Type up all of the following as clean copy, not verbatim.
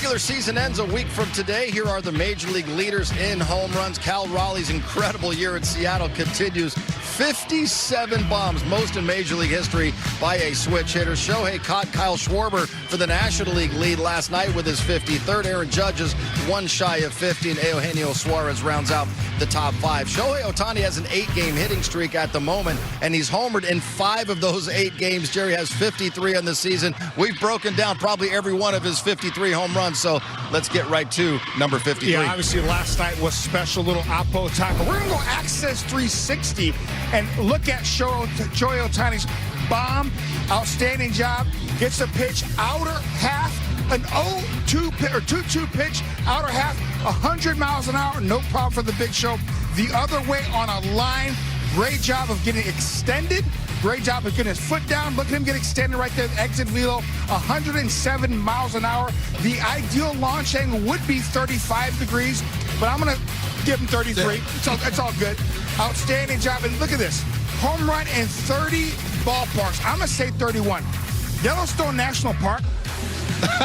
regular season ends a week from today. Here are the Major League leaders in home runs. Cal Raleigh's incredible year in Seattle continues. 57 bombs, most in Major League history by a switch hitter. Shohei caught Kyle Schwarber for the National League lead last night with his 53rd. Aaron Judge is one shy of 50, and Eugenio Suarez rounds out the top 5. Shohei Ohtani has an 8-game hitting streak at the moment, and he's homered in 5 of those 8 games. Jerry has 53 on the season. We've broken down probably every one of his 53 home runs, so let's get right to number 53. Yeah, obviously last night was special, little Oppo time. But we're going to go Access 360 and look at Shohei Ohtani's bomb. Outstanding job. Gets a pitch, outer half, an 2-2 pitch, outer half, 100 miles an hour. No problem for the Big Show. The other way on a line. Great job of getting extended. Great job of getting his foot down. Look at him get extended right there. Exit velo, 107 miles an hour. The ideal launch angle would be 35 degrees, but I'm going to give him 33. It's all good. Outstanding job. And look at this. Home run in 30 ballparks. I'm going to say 31. Yellowstone National Park.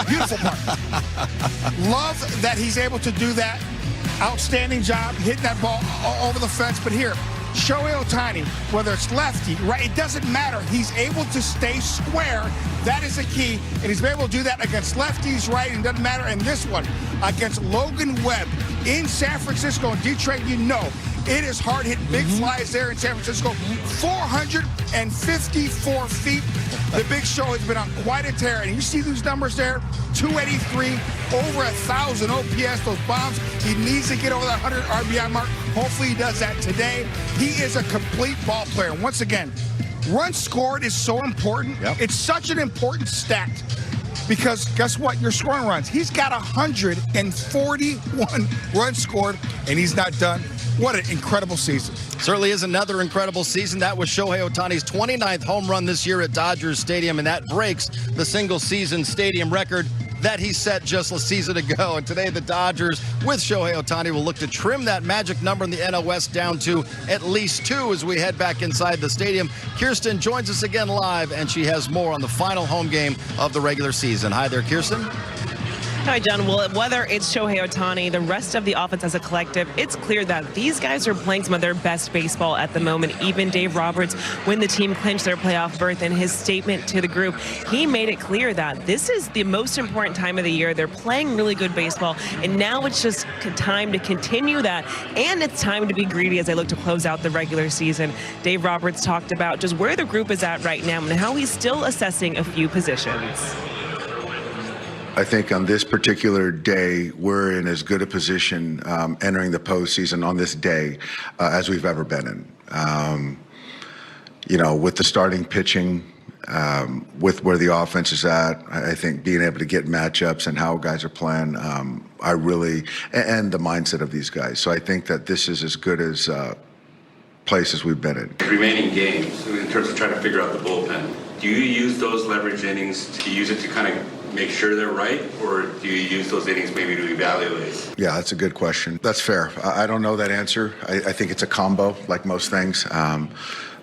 Beautiful park. Love that he's able to do that. Outstanding job hitting that ball over the fence. But here, Shohei Ohtani, whether it's lefty, right, it doesn't matter. He's able to stay square. That is the key. And he's been able to do that against lefties, right, and it doesn't matter. And this one, against Logan Webb in San Francisco and Detroit, you know, it is hard hit big flies there in San Francisco. 454 feet. The Big Show has been on quite a tear. And you see those numbers there, 283, over 1,000 OPS, those bombs. He needs to get over that 100 RBI mark. Hopefully he does that today. He is a complete ball player. Once again, runs scored is so important. Yep. It's such an important stat. Because guess what? You're scoring runs. He's got 141 runs scored, and he's not done. What an incredible season. Certainly is another incredible season. That was Shohei Ohtani's 29th home run this year at Dodgers Stadium, and that breaks the single-season stadium record that he set just a season ago. And today the Dodgers, with Shohei Ohtani, will look to trim that magic number in the NL West down to at least 2 as we head back inside the stadium. Kirsten joins us again live, and she has more on the final home game of the regular season. Hi there, Kirsten. Hi, John. Well, whether it's Shohei Ohtani, the rest of the offense as a collective, it's clear that these guys are playing some of their best baseball at the moment. Even Dave Roberts, when the team clinched their playoff berth, in his statement to the group, he made it clear that this is the most important time of the year. They're playing really good baseball, and now it's just time to continue that, and it's time to be greedy as they look to close out the regular season. Dave Roberts talked about just where the group is at right now and how he's still assessing a few positions. I think on this particular day, we're in as good a position entering the postseason on this day as we've ever been in. You know, with the starting pitching, with where the offense is at, I think being able to get matchups and how guys are playing, and the mindset of these guys. So I think that this is as good as places we've been in. Remaining games, in terms of trying to figure out the bullpen, do you use those leverage innings to use it to kind of make sure they're right, or do you use those innings maybe to evaluate? Yeah, that's a good question. That's fair. I don't know that answer. I think it's a combo, like most things. There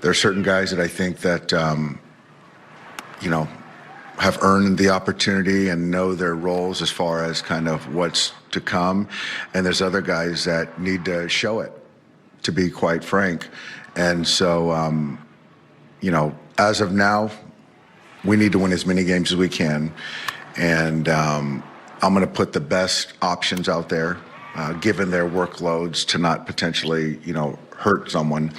are certain guys that I think that, you know, have earned the opportunity and know their roles as far as kind of what's to come. And there's other guys that need to show it, to be quite frank. And so, you know, as of now, we need to win as many games as we can. And I'm going to put the best options out there, given their workloads, to not potentially, you know, hurt someone.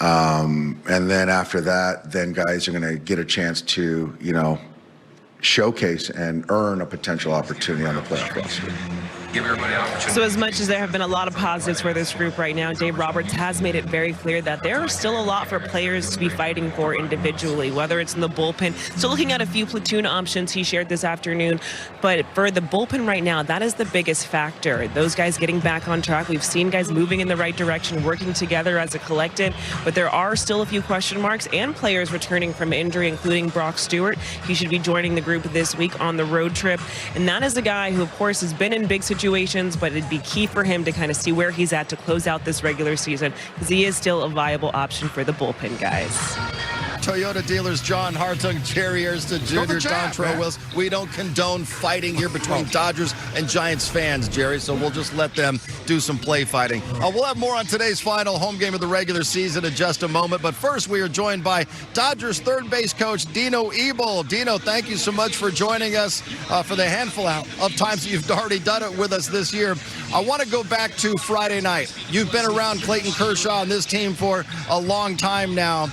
And then after that, then guys are going to get a chance to, you know, showcase and earn a potential opportunity on the playoff roster. Give everybody an opportunity. So as much as there have been a lot of positives for this group right now, Dave Roberts has made it very clear that there are still a lot for players to be fighting for individually, whether it's in the bullpen. Still looking at a few platoon options he shared this afternoon. But for the bullpen right now, that is the biggest factor. Those guys getting back on track. We've seen guys moving in the right direction, working together as a collective. But there are still a few question marks and players returning from injury, including Brock Stewart. He should be joining the group this week on the road trip. And that is a guy who, of course, has been in big situations, but it'd be key for him to kind of see where he's at to close out this regular season, because he is still a viable option for the bullpen guys. Toyota dealers John Hartung, Jerry Erstad Jr., Dontrell Willis. We don't condone fighting here between Dodgers and Giants fans, Jerry, so we'll just let them do some play fighting. We'll have more on today's final home game of the regular season in just a moment, but first we are joined by Dodgers third base coach Dino Ebel. Dino, thank you so much for joining us for the handful of times that you've already done it with us this year. I want to go back to Friday night. You've been around Clayton Kershaw and this team for a long time now.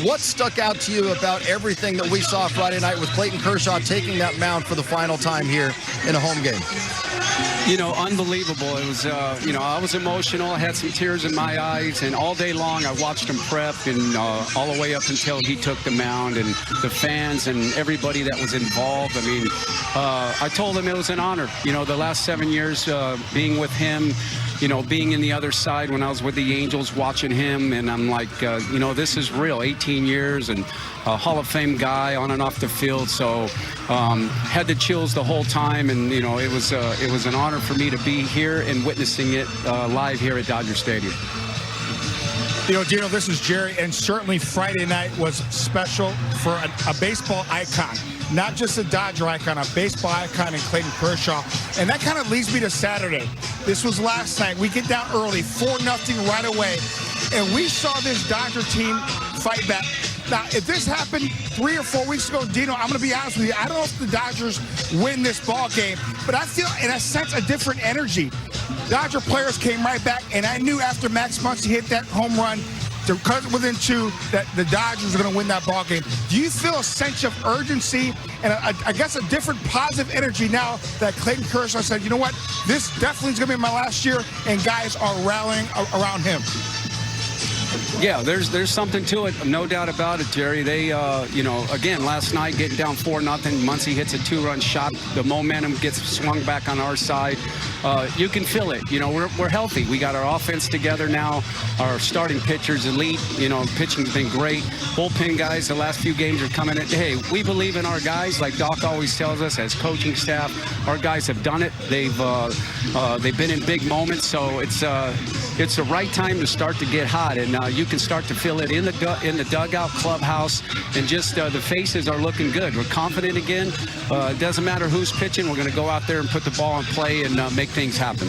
What stuck out to you about everything that we saw Friday night with Clayton Kershaw taking that mound for the final time here in a home game? Unbelievable. It was, I was emotional. I had some tears in my eyes, and all day long I watched him prep, and all the way up until he took the mound, and the fans and everybody that was involved. I mean, I told him it was an honor. The last 7 years being with him, being in the other side when I was with the Angels, watching him, and I'm like, this is real. 18 years and a Hall of Fame guy on and off the field. So had the chills the whole time, and it was an honor for me to be here and witnessing it live here at Dodger Stadium. Dino, this is Jerry, and certainly Friday night was special for a baseball icon. Not just a Dodger icon, a baseball icon in Clayton Kershaw. And that kind of leads me to Saturday. This was last night. We get down early, 4-0 right away. And we saw this Dodger team fight back. Now, if this happened 3 or 4 weeks ago, Dino, I'm going to be honest with you, I don't know if the Dodgers win this ball game, but I feel, in a sense, a different energy. Dodger players came right back, and I knew after Max Muncy hit that home run to cut within 2 that the Dodgers are going to win that ball game. Do you feel a sense of urgency and I guess a different positive energy now that Clayton Kershaw said, you know what, this definitely is going to be my last year, and guys are rallying around him? Yeah, there's something to it, no doubt about it, Jerry. They, again, last night getting down 4-0, Muncy hits a 2-run shot. The momentum gets swung back on our side. You can feel it. We're healthy. We got our offense together now. Our starting pitcher's elite. Pitching's been great. Bullpen guys, the last few games are coming in. Hey, we believe in our guys, like Doc always tells us as coaching staff. Our guys have done it. They've been in big moments, so it's the right time to start to get hot, and you can start to feel it in the dugout, clubhouse, and just the faces are looking good. We're confident again. It doesn't matter who's pitching. We're going to go out there and put the ball in play and make things happen.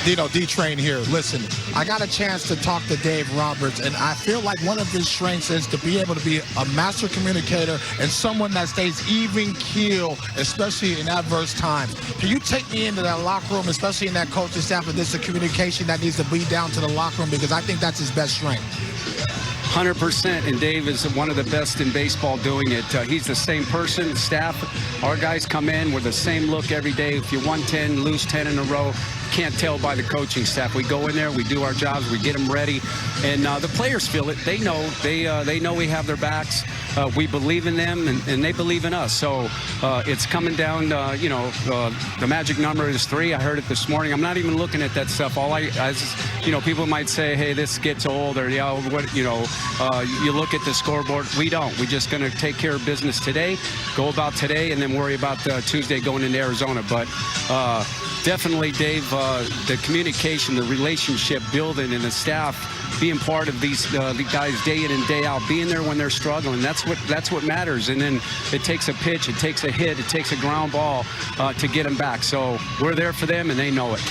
Dino, D-Train here. Listen, I got a chance to talk to Dave Roberts, and I feel like one of his strengths is to be able to be a master communicator and someone that stays even keel, especially in adverse times. Can you take me into that locker room, especially in that coaching staff, and this is a communication that needs to be down to the locker room, because I think that's his best strength. 100%, and Dave is one of the best in baseball doing it. He's the same person, staff. Our guys come in with the same look every day. If you won 10, lose 10 in a row, can't tell by the coaching staff. We go in there, we do our jobs, we get them ready, and the players feel it. They know. They know we have their backs. We believe in them, and they believe in us. So it's coming down. The magic number is 3. I heard it this morning. I'm not even looking at that stuff. People might say, "Hey, this gets old," or you look at the scoreboard. We don't. We're just going to take care of business today, go about today, and then worry about Tuesday going into Arizona. But definitely, Dave, the communication, the relationship building, and the staff being part of these guys day in and day out, being there when they're struggling. That's what matters. And then it takes a pitch, it takes a hit, it takes a ground ball to get them back. So we're there for them, and they know it.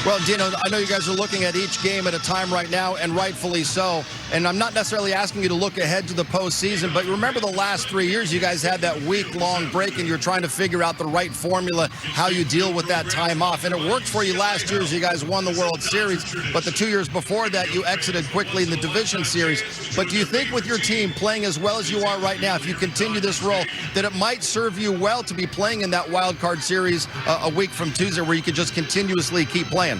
Well, Dino, I know you guys are looking at each game at a time right now, and rightfully so. And I'm not necessarily asking you to look ahead to the postseason, but remember the last 3 years you guys had that week-long break, and you're trying to figure out the right formula, how you deal with that time off. And it worked for you last year as you guys won the World Series, but the 2 years before that you exited quickly in the Division Series. But do you think with your team playing as well as you are right now, if you continue this role, that it might serve you well to be playing in that wild card series a week from Tuesday where you could just continuously keep playing?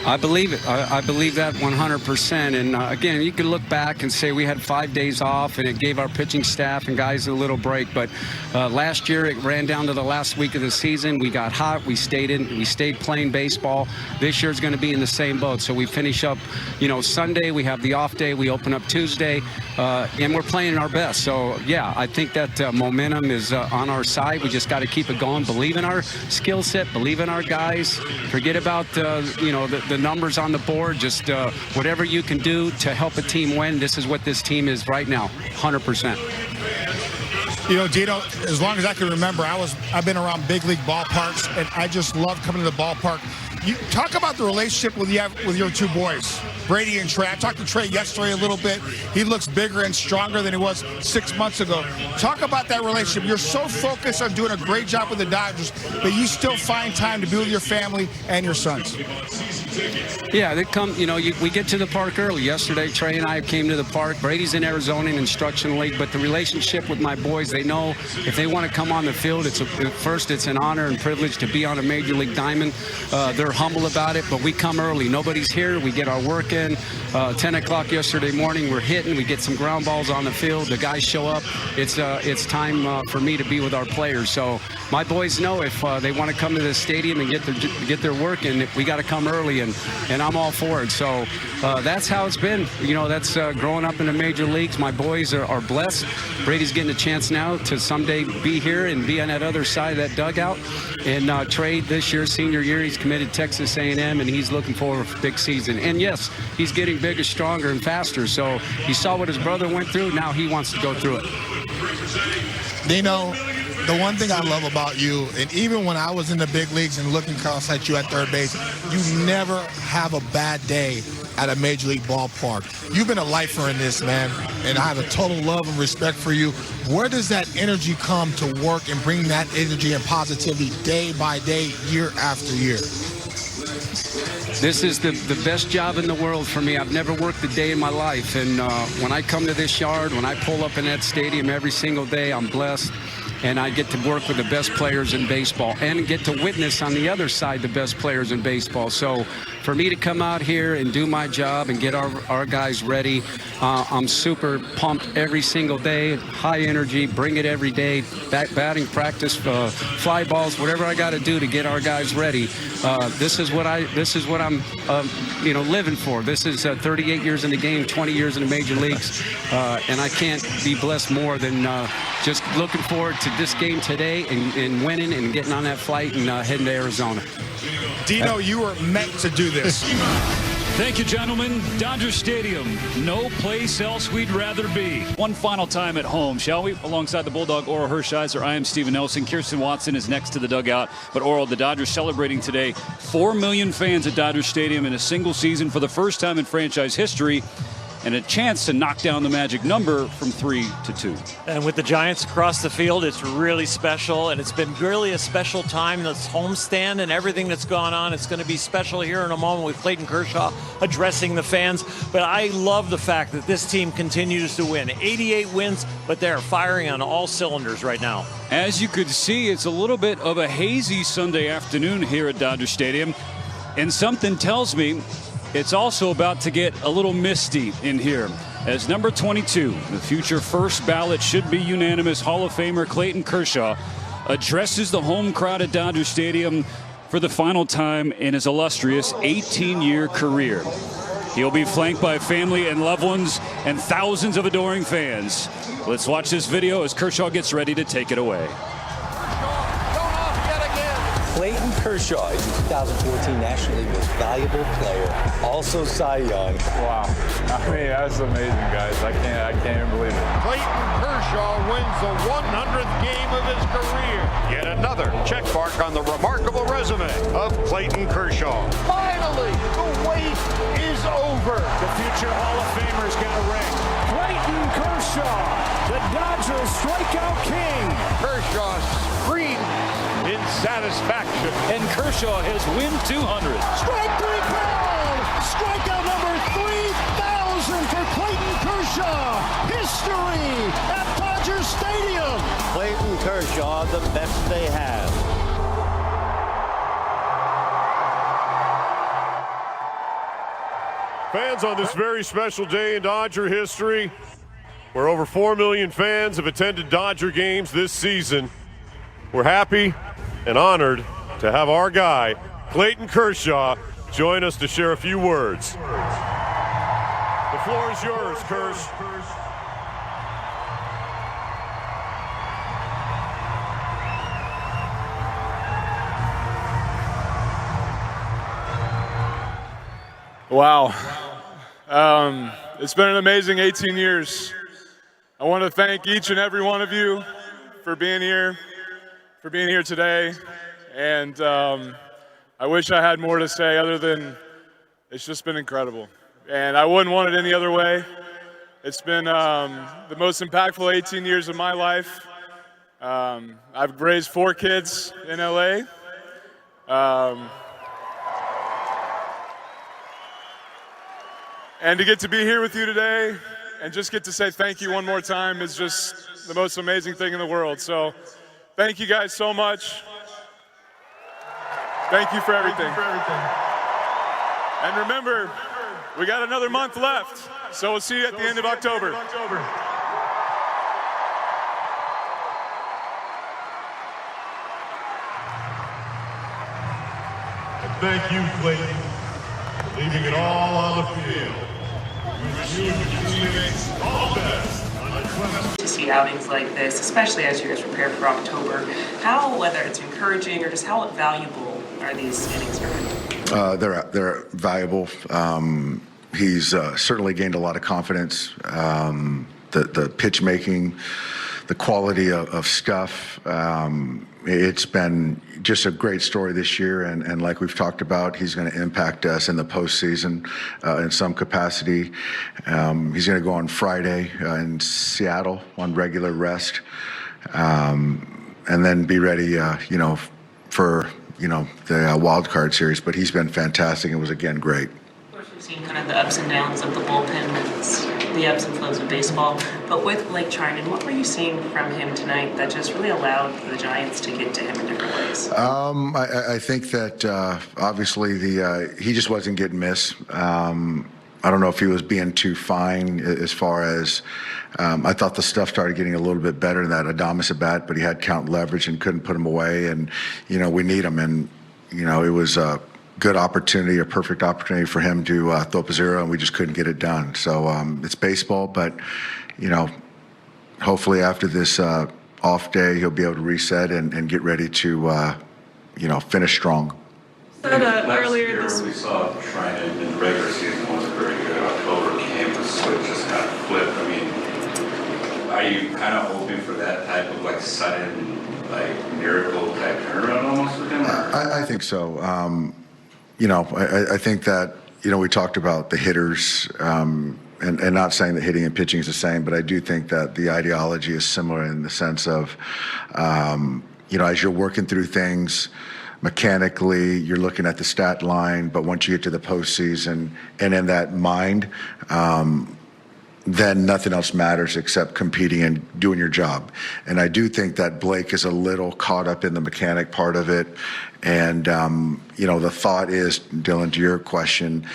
I believe it. I believe that 100%. And again, you can look back and say we had 5 days off, and it gave our pitching staff and guys a little break. But last year, it ran down to the last week of the season. We got hot. We stayed playing baseball. This year's going to be in the same boat. So we finish up, Sunday. We have the off day. We open up Tuesday, and we're playing our best. So yeah, I think that momentum is on our side. We just got to keep it going. Believe in our skill set. Believe in our guys. Forget about the the numbers on the board. Just whatever you can do to help a team win. This is what this team is right now, 100%. You know, Dino, as long as I can remember, I've been around big league ballparks, and I just love coming to the ballpark. You talk about the relationship with your two boys, Brady and Trey. I talked to Trey yesterday a little bit. He looks bigger and stronger than he was 6 months ago. Talk about that relationship. You're so focused on doing a great job with the Dodgers, but you still find time to be with your family and your sons. Yeah, they come, you know, we get to the park early. Yesterday, Trey and I came to the park. Brady's in Arizona in Instruction League, but the relationship with my boys, they know if they want to come on the field, first it's an honor and privilege to be on a Major League diamond. They're humble about it, but we come early. Nobody's here. We get our work in. 10 o'clock yesterday morning, we're hitting. We get some ground balls on the field. The guys show up. It's time for me to be with our players. So my boys know if they want to come to the stadium and get their work in, we got to come early, and I'm all for it. So that's how it's been. You know, that's growing up in the major leagues. My boys are blessed. Brady's getting a chance now to someday be here and be on that other side of that dugout. And Trey, this year, senior year, he's committed Texas A&M, and he's looking forward to a big season. And yes, he's getting bigger, stronger, and faster. So he saw what his brother went through. Now he wants to go through it. Dino, the one thing I love about you, and even when I was in the big leagues and looking across at you at third base, you never have a bad day at a major league ballpark. You've been a lifer in this, man, and I have a total love and respect for you. Where does that energy come to work and bring that energy and positivity day by day, year after year? This is the best job in the world for me. I've never worked a day in my life, and when I come to this yard, when I pull up in that stadium every single day, I'm blessed. And I get to work with the best players in baseball and get to witness on the other side the best players in baseball. So for me to come out here and do my job and get our guys ready, I'm super pumped every single day. High energy, bring it every day. Batting practice, fly balls, whatever I got to do to get our guys ready. This is what I'm living for. This is 38 years in the game, 20 years in the major leagues, and I can't be blessed more than just looking forward to this game today and winning and getting on that flight and heading to Arizona. Dino, you were meant to do this. Thank you, gentlemen. Dodger Stadium, no place else we'd rather be. One final time at home, shall we? Alongside the Bulldog Oral Hershiser, I am Steven Nelson. Kirsten Watson is next to the dugout. But Oral, the Dodgers celebrating today 4 million fans at Dodger Stadium in a single season for the first time in franchise history, and a chance to knock down the magic number from 3 to 2. And with the Giants across the field, it's really special, and it's been really a special time. This homestand and everything that's gone on, it's going to be special here in a moment with Clayton Kershaw addressing the fans. But I love the fact that this team continues to win. 88 wins, but they're firing on all cylinders right now. As you could see, it's a little bit of a hazy Sunday afternoon here at Dodger Stadium, and something tells me it's also about to get a little misty in here as number 22, the future first ballot should be unanimous Hall of Famer Clayton Kershaw addresses the home crowd at Dodger Stadium for the final time in his illustrious 18-year career. He'll be flanked by family and loved ones and thousands of adoring fans. Let's watch this video as Kershaw gets ready to take it away. Clayton Kershaw is the 2014 National League Most Valuable Player, also Cy Young. Wow, I mean, that's amazing, guys. I can't even believe it. Clayton Kershaw wins the 100th game of his career. Yet another check mark on the remarkable resume of Clayton Kershaw. Finally, the wait is over. The future Hall of Famer's got a ring. Clayton Kershaw, the Dodgers strikeout king. Kershaw screams in satisfaction. And Kershaw has win 200. Strike three called. Strikeout number 3,000 for Clayton Kershaw. History at Dodger Stadium. Clayton Kershaw, the best they have. Fans, on this very special day in Dodger history, where over 4 million fans have attended Dodger games this season, we're happy and honored to have our guy, Clayton Kershaw, join us to share a few words. The floor is yours, Kersh. Wow. It's been an amazing 18 years. I want to thank each and every one of you for being here today. And I wish I had more to say other than it's just been incredible. And I wouldn't want it any other way. It's been the most impactful 18 years of my life. I've raised 4 kids in LA. And to get to be here with you today and just get to say thank you one more time is just the most amazing thing in the world. So thank you guys so much. Thank you for everything. And remember, we got another month left. So we'll see you at the end of October. And thank you, Clayton, for leaving it all on the field. We wish you and your teammates all the best on your quest. To see outings like this, especially as you guys prepare for October, how, whether it's encouraging or just how valuable are these innings for him? They're valuable. He's certainly gained a lot of confidence. The pitch making, the quality of stuff. It's been just a great story this year, and like we've talked about, he's going to impact us in the postseason in some capacity. He's going to go on Friday in Seattle on regular rest, and then be ready, for the wild card series. But he's been fantastic and was again great. We've seen kind of the ups and downs of the bullpen, it's the ebbs and flows of baseball. But with Blake Treinen, what were you seeing from him tonight that just really allowed the Giants to get to him in different ways? I think that obviously he just wasn't getting missed. I don't know if he was being too fine as far as I thought the stuff started getting a little bit better in that Adames at bat, but he had count leverage and couldn't put him away. And, we need him. And, it was a good opportunity, a perfect opportunity for him to throw up a zero, and we just couldn't get it done. So it's baseball, but, hopefully after this off day, he'll be able to reset and get ready to, finish strong. Earlier this we saw Treinen in the regular season wasn't very good. October came, the switch just kind of flipped. I mean, are you kind of hoping for that type of sudden miracle type turnaround almost with him? I think so. I think that we talked about the hitters. And not saying that hitting and pitching is the same, but I do think that the ideology is similar in the sense of, as you're working through things mechanically, you're looking at the stat line, but once you get to the postseason and in that mind, then nothing else matters except competing and doing your job. And I do think that Blake is a little caught up in the mechanic part of it. And, the thought is, Dylan, to your question,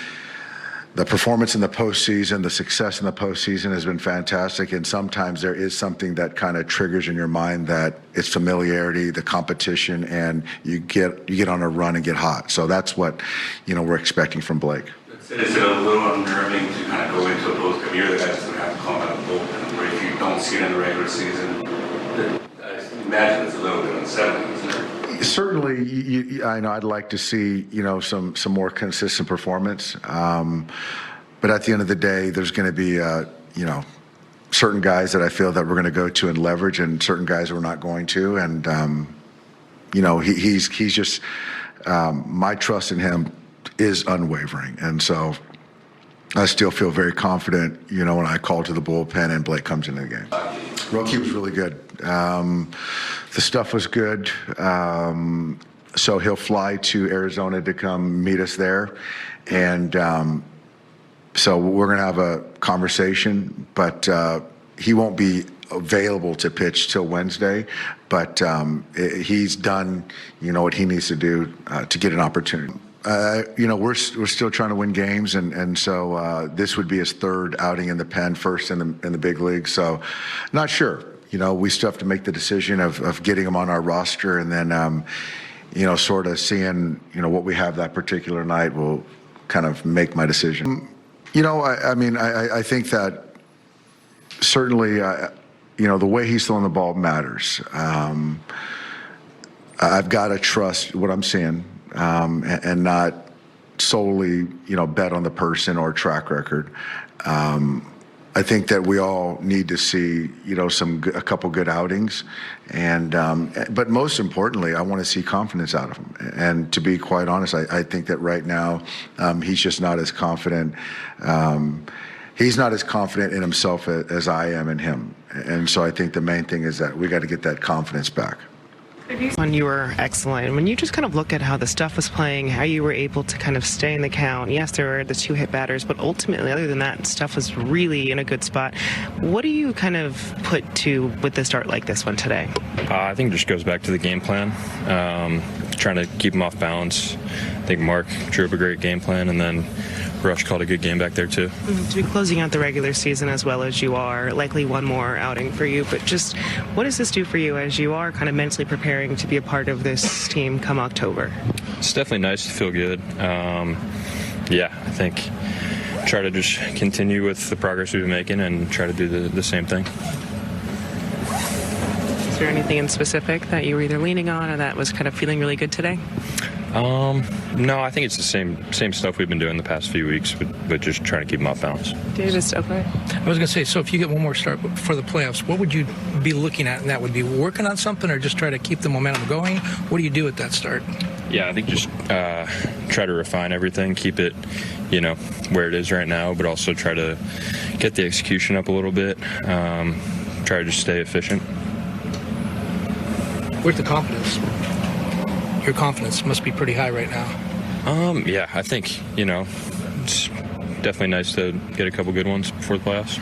the performance in the postseason, the success in the postseason has been fantastic, and sometimes there is something that kind of triggers in your mind that it's familiarity, the competition, and you get on a run and get hot. So that's what we're expecting from Blake. Is it a little unnerving to kind of go into a postseason? You're the guy that's going to have to call out a bullpen, where if you don't see it in the regular season, I imagine it's a little bit unsettling, isn't it? Certainly, I know I'd like to see some more consistent performance, but at the end of the day, there's going to be certain guys that I feel that we're going to go to and leverage, and certain guys we're not going to, and he's just my trust in him is unwavering, and so I still feel very confident. When I call to the bullpen and Blake comes into the game. Roki was really good. The stuff was good. So he'll fly to Arizona to come meet us there. And so we're going to have a conversation, but he won't be available to pitch till Wednesday. But he's done, what he needs to do to get an opportunity. We're still trying to win games, and so this would be his third outing in the pen, first in the big league. So not sure. We still have to make the decision of getting him on our roster, and then, sort of seeing, what we have that particular night will kind of make my decision. I think that certainly, the way he's throwing the ball matters. I've got to trust what I'm seeing and not solely, bet on the person or track record. I think that we all need to see, a couple good outings, but most importantly, I want to see confidence out of him. And to be quite honest, I think that right now he's just not as confident. He's not as confident in himself as I am in him. And so I think the main thing is that we got to get that confidence back. When you were excellent, when you just kind of look at how the stuff was playing, how you were able to kind of stay in the count. Yes, there were the 2 hit batters, but ultimately, other than that, stuff was really in a good spot. What do you kind of put to with the start like this one today? I think it just goes back to the game plan, trying to keep them off balance. I think Mark drew up a great game plan, and then Rush called a good game back there too. To be closing out the regular season as well as you are, likely one more outing for you, but just what does this do for you as you are kind of mentally preparing to be a part of this team come October? It's definitely nice to feel good. I think try to just continue with the progress we've been making and try to do the same thing. Is there anything in specific that you were either leaning on or that was kind of feeling really good today? No, I think it's the same stuff we've been doing the past few weeks, but just trying to keep them off balance. Davis, okay. I was going to say, so if you get one more start for the playoffs, what would you be looking at? And that would be working on something or just try to keep the momentum going? What do you do at that start? Yeah, I think just try to refine everything, keep it, where it is right now, but also try to get the execution up a little bit, try to just stay efficient. Where's the confidence? Your confidence must be pretty high right now. Yeah, I think, it's definitely nice to get a couple good ones before the playoffs.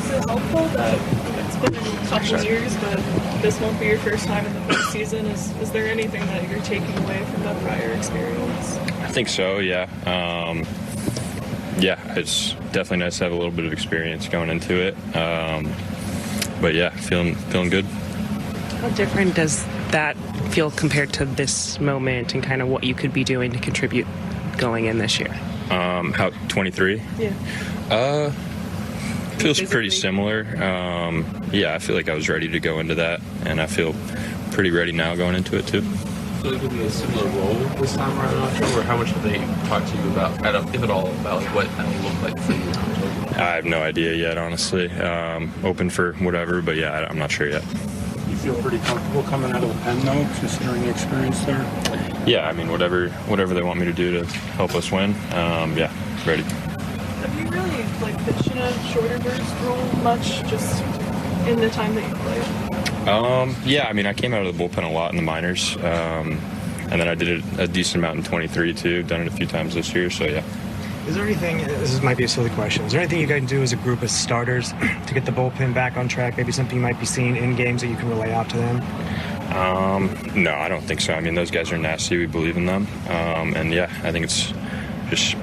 Is it helpful that it's been a couple years, but this won't be your first time in the postseason? Is there anything that you're taking away from that prior experience? I think so, yeah. It's definitely nice to have a little bit of experience going into it. But yeah, feeling good. How different does that feel compared to this moment and kind of what you could be doing to contribute going in this year? How 23? Yeah. Feels pretty similar. I feel like I was ready to go into that, and I feel pretty ready now going into it too. So it would be a similar role this time around in October? How much have they talked to you about, if at all, about what that will look like for you in October? I have no idea yet, honestly. Open for whatever, but yeah, I'm not sure yet. You feel pretty comfortable coming out of the pen, though, considering the experience there? Yeah, I mean, whatever they want me to do to help us win, ready. Have you really pitched in a shorter burst role much, just in the time that you played? I came out of the bullpen a lot in the minors, and then I did it a decent amount in 23 too. Done it a few times this year, so yeah. Is there anything, this might be a silly question, is there anything you guys can do as a group of starters to get the bullpen back on track? Maybe something you might be seeing in games that you can relay out to them? No, I don't think so. I mean, those guys are nasty. We believe in them. I think it's just,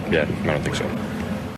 I don't think so.